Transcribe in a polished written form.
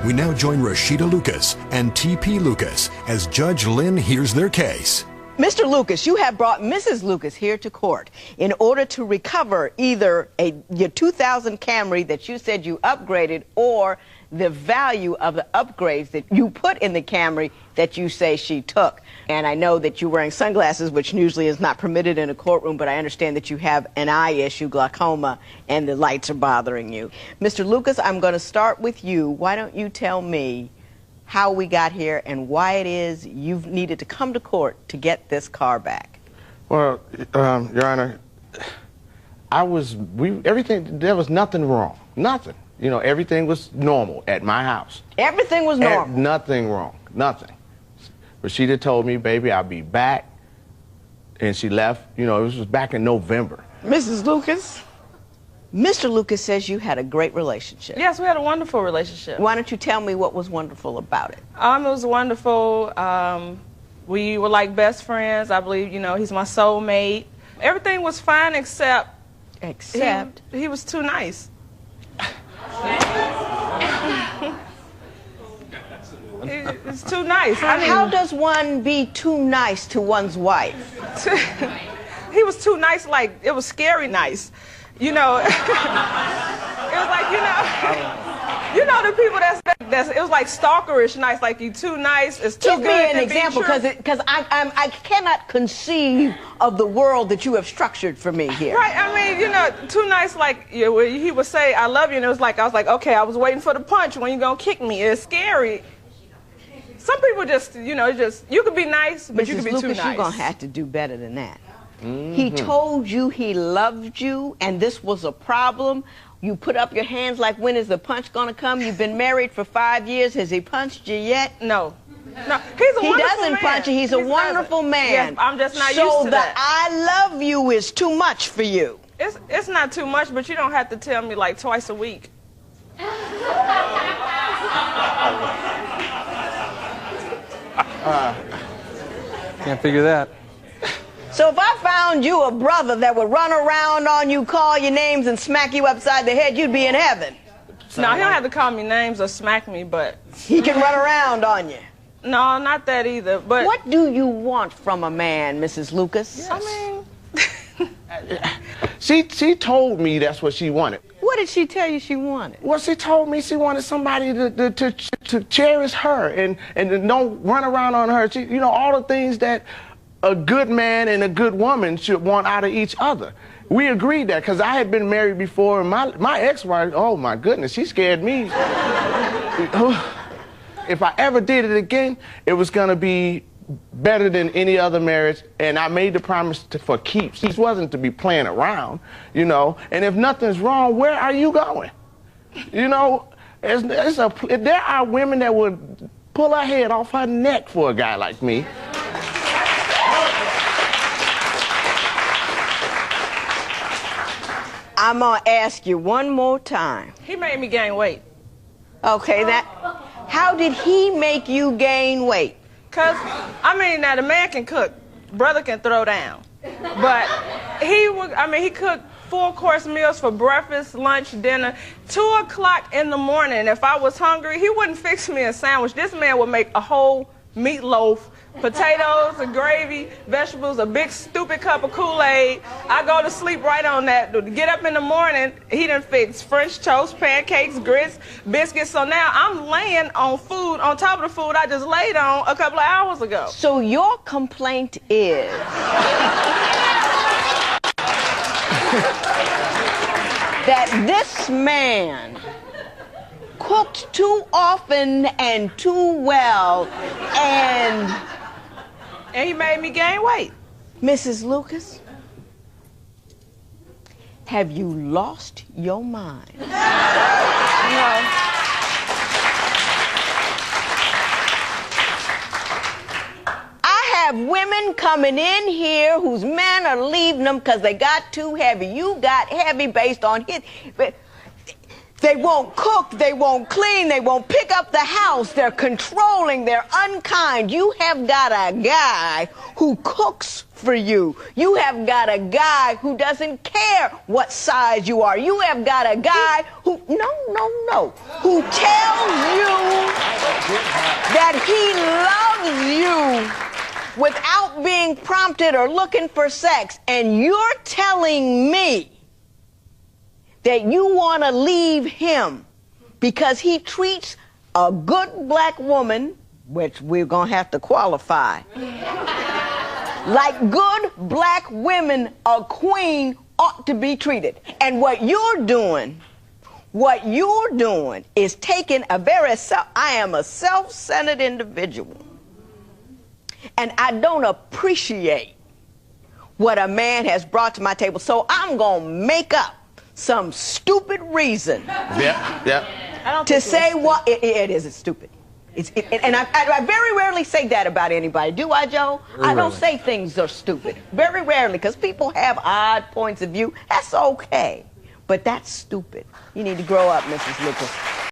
We now join Rashida Lucas and T.P. Lucas as Judge Lynn hears their case. Mr. Lucas, you have brought Mrs. Lucas here to court in order to recover either your 2000 Camry that you said you upgraded or the value of the upgrades that you put in the Camry that you say she took. And I know that you're wearing sunglasses, which usually is not permitted in a courtroom, but I understand that you have an eye issue, glaucoma, and the lights are bothering you. Mr. Lucas, I'm going to start with you. Why don't you tell me how we got here and why it is you've needed to come to court to get this car back? Well, Your Honor, everything, there was nothing wrong, nothing. You know, everything was normal at my house. Everything was normal? Nothing wrong, nothing. Rashida told me, baby, I'll be back, and she left. You know, this was back in November. Mrs. Lucas, Mr. Lucas says you had a great relationship. Yes, we had a wonderful relationship. Why don't you tell me what was wonderful about it? It was wonderful. We were like best friends. I believe, you know, he's my soulmate. Everything was fine except... Except? He was too nice. It's too nice. I mean, how does one be too nice to one's wife? He was too nice, like, it was scary nice. You know, it was like, you know the people that's it was like stalkerish nice, like you too nice, it's too good to be true. Give me an example, because I cannot conceive of the world that you have structured for me here. Right, I mean, you know, too nice, like, he would say, I love you, and it was like, I was like, okay, I was waiting for the punch, when you gonna kick me? It's scary. Some people just, you know, you could be nice, but you could be Lucas, too nice. You're gonna have to do better than that. He told you he loved you, and this was a problem. You put up your hands like, when is the punch gonna come? You've been married for 5 years. Has he punched you yet? No. No, he's a wonderful man. He doesn't punch you. He's a wonderful man. Yes, I'm just not used to So that. the I love you is too much for you. It's not too much, but you don't have to tell me like twice a week. Can't figure that. So if I found you a brother that would run around on you, call your names, and smack you upside the head, you'd be in heaven. No, he don't have to call me names or smack me, but... He can run around on you. No, not that either, but... What do you want from a man, Mrs. Lucas? Yes. I mean... She told me that's what she wanted. What did she tell you she wanted? Well, she told me she wanted somebody to cherish her and don't run around on her. You know, all the things that a good man and a good woman should want out of each other. We agreed that because I had been married before, and my ex-wife, oh my goodness, she scared me. If I ever did it again, it was going to be better than any other marriage, and I made the promise for keeps. This wasn't to be playing around, you know, and if nothing's wrong, where are you going? You know, there are women that would pull her head off her neck for a guy like me. I'm going to ask you one more time. He made me gain weight. Okay, how did he make you gain weight? Because, I mean, now the man can cook. Brother can throw down. But he cooked 4-course meals for breakfast, lunch, dinner. 2 o'clock in the morning, if I was hungry, he wouldn't fix me a sandwich. This man would make a whole meatloaf, potatoes, a gravy, vegetables, a big stupid cup of Kool-Aid. I go to sleep right on that. Get up in the morning, he done fixed French toast, pancakes, grits, biscuits. So now I'm laying on food on top of the food I just laid on a couple of hours ago. So your complaint is that this man cooked too often and too well, and he made me gain weight. Mrs. Lucas, have you lost your mind? No. I have women coming in here whose men are leaving them because they got too heavy. You got heavy based on his... They won't cook, they won't clean, they won't pick up the house, they're controlling, they're unkind. You have got a guy who cooks for you. You have got a guy who doesn't care what size you are. You have got a guy who, who tells you that he loves you without being prompted or looking for sex, and you're telling me that you want to leave him because he treats a good black woman, which we're going to have to qualify, like good black women, a queen ought to be treated. And what you're doing is taking a very I am a self-centered individual, and I don't appreciate what a man has brought to my table, so I'm going to make up some stupid reason to say what it is. It's stupid. And I very rarely say that about anybody. Do I, Joe? I don't say things are stupid. Very rarely, because people have odd points of view. That's okay. But that's stupid. You need to grow up, Mrs. Lucas.